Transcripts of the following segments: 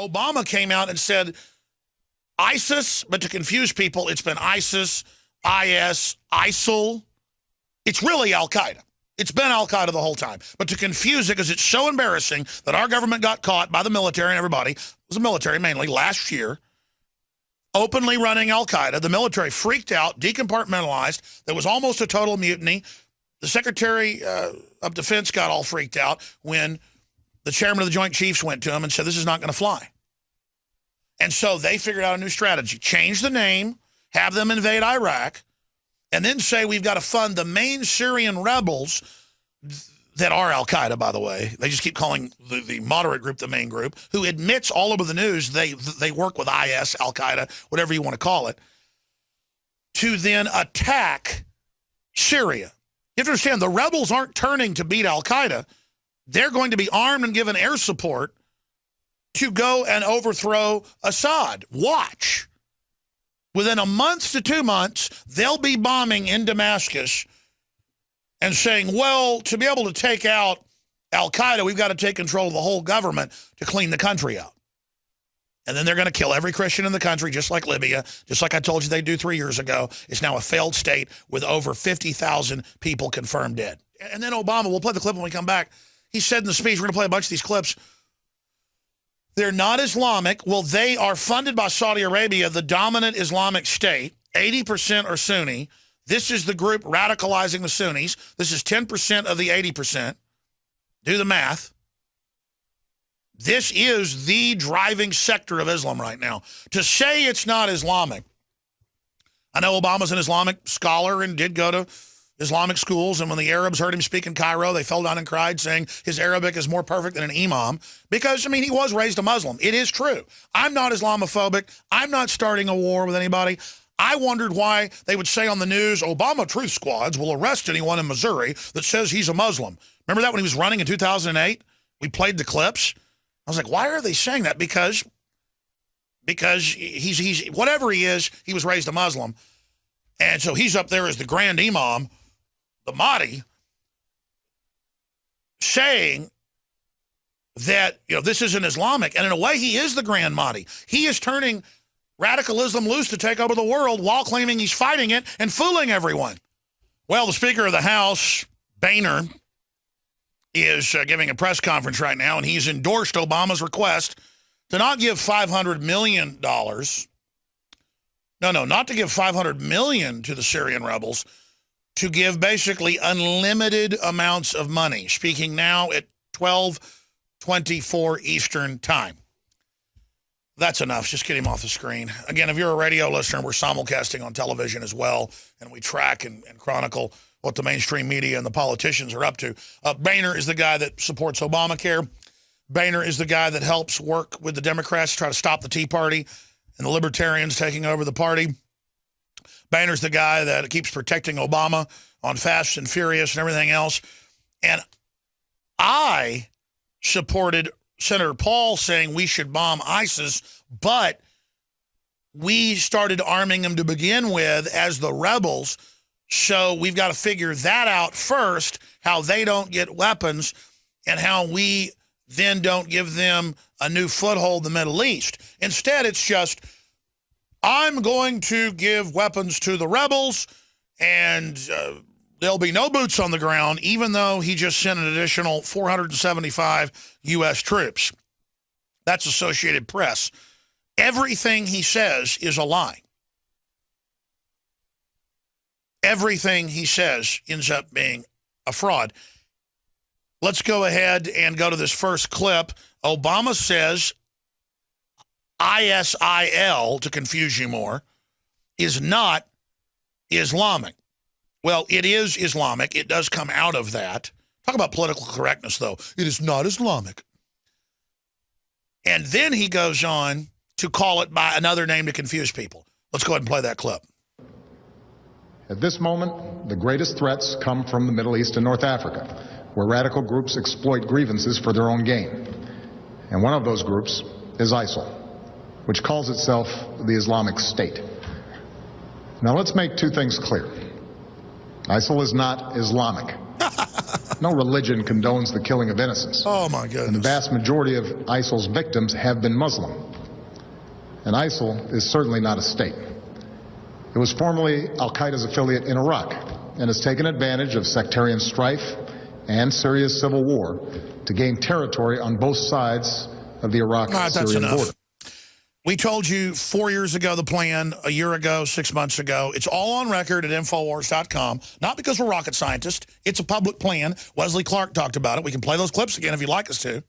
Obama came out and said ISIS, but to confuse people, it's been ISIS, IS, ISIL. It's really Al-Qaeda. It's been Al-Qaeda the whole time. But to confuse it, because it's so embarrassing that our government got caught by the military and everybody, it was the military mainly, last year, openly running Al-Qaeda. The military freaked out, decompartmentalized. There was almost a total mutiny. The Secretary of Defense got all freaked out when the chairman of the Joint Chiefs went to him and said, this is not going to fly. And so they figured out a new strategy. Change the name, have them invade Iraq, and then say we've got to fund the main Syrian rebels that are Al-Qaeda, by the way. They just keep calling the moderate group the main group, who admits all over the news they work with IS, Al-Qaeda, whatever you want to call it, to then attack Syria. You have to understand, the rebels aren't turning to beat Al-Qaeda. They're going to be armed and given air support to go and overthrow Assad. Watch. Within a month to 2 months, they'll be bombing in Damascus and saying, well, to be able to take out Al-Qaeda, we've got to take control of the whole government to clean the country out. And then they're going to kill every Christian in the country, just like Libya, just like I told you they'd do 3 years ago. It's now a failed state with over 50,000 people confirmed dead. And then Obama, we'll play the clip when we come back. He said in the speech, we're going to play a bunch of these clips, they're not Islamic. Well, they are funded by Saudi Arabia, the dominant Islamic state. 80% are Sunni. This is the group radicalizing the Sunnis. This is 10% of the 80%. Do the math. This is the driving sector of Islam right now. To say it's not Islamic, I know Obama's an Islamic scholar and did go to Islamic schools, and when the Arabs heard him speak in Cairo, they fell down and cried, saying his Arabic is more perfect than an imam, because, I mean, he was raised a Muslim. It is true. I'm not Islamophobic. I'm not starting a war with anybody. I wondered why they would say on the news, Obama truth squads will arrest anyone in Missouri that says he's a Muslim. Remember that when he was running in 2008? We played the clips. I was like, why are they saying that? Because he's whatever he is, he was raised a Muslim. And so he's up there as the grand imam, the Mahdi, saying that, you know, this isn't Islamic. And in a way, he is the grand Mahdi. He is turning radical Islam loose to take over the world while claiming he's fighting it and fooling everyone. Well, the Speaker of the House, Boehner, is giving a press conference right now, and he's endorsed Obama's request to not give $500 million. No, not to give $500 million to the Syrian rebels, to give basically unlimited amounts of money, speaking now at 12:24 Eastern time. That's enough. Just get him off the screen. Again, if you're a radio listener, we're simulcasting on television as well, and we track and chronicle what the mainstream media and the politicians are up to. Boehner is the guy that supports Obamacare. Boehner is the guy that helps work with the Democrats to try to stop the Tea Party and the libertarians taking over the party. Boehner's the guy that keeps protecting Obama on Fast and Furious and everything else. And I supported Senator Paul saying we should bomb ISIS, but we started arming them to begin with as the rebels. So we've got to figure that out first, how they don't get weapons and how we then don't give them a new foothold in the Middle East. Instead, it's just, I'm going to give weapons to the rebels, and there'll be no boots on the ground, even though he just sent an additional 475 U.S. troops. That's Associated Press. Everything he says is a lie. Everything he says ends up being a fraud. Let's go ahead and go to this first clip. Obama says ISIL, to confuse you more, is not Islamic. Well, it is Islamic. It does come out of that. Talk about political correctness, though. It is not Islamic. And then he goes on to call it by another name to confuse people. Let's go ahead and play that clip. At this moment, the greatest threats come from the Middle East and North Africa, where radical groups exploit grievances for their own gain. And one of those groups is ISIL, which calls itself the Islamic State. Now let's make two things clear. ISIL is not Islamic. No religion condones the killing of innocents. Oh, my And the goodness. vast majority of ISIL's victims have been Muslim. And ISIL is certainly not a state. It was formerly al-Qaeda's affiliate in Iraq and has taken advantage of sectarian strife and Syria's civil war to gain territory on both sides of the All right, that's Iraq-Syrian enough. border. We told you 4 years ago the plan, a year ago, 6 months ago. It's all on record at Infowars.com. Not because we're rocket scientists. It's a public plan. Wesley Clark talked about it. We can play those clips again if you'd like us to.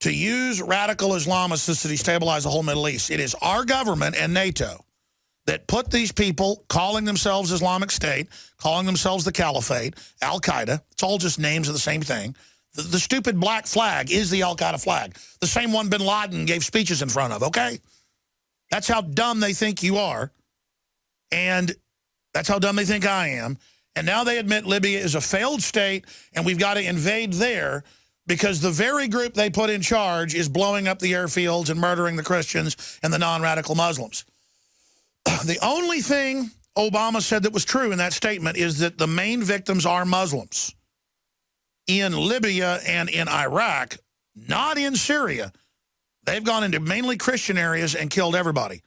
To use radical Islamists to destabilize the whole Middle East. It is our government and NATO that put these people calling themselves Islamic State, calling themselves the Caliphate, Al-Qaeda. It's all just names of the same thing. The stupid black flag is the Al-Qaeda flag. The same one bin Laden gave speeches in front of, okay? That's how dumb they think you are. And that's how dumb they think I am. And now they admit Libya is a failed state and we've got to invade there because the very group they put in charge is blowing up the airfields and murdering the Christians and the non-radical Muslims. The only thing Obama said that was true in that statement is that the main victims are Muslims. In Libya and in Iraq, not in Syria. They've gone into mainly Christian areas and killed everybody.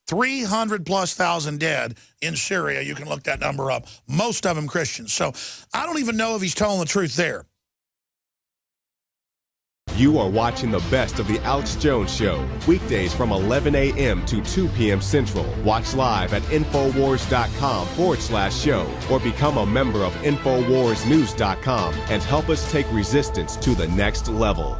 300,000+ dead in Syria. You can look that number up. Most of them Christians. So I don't even know if he's telling the truth there. You are watching the best of the Alex Jones Show, weekdays from 11 a.m. to 2 p.m. Central. Watch live at Infowars.com/show or become a member of InfoWarsNews.com and help us take resistance to the next level.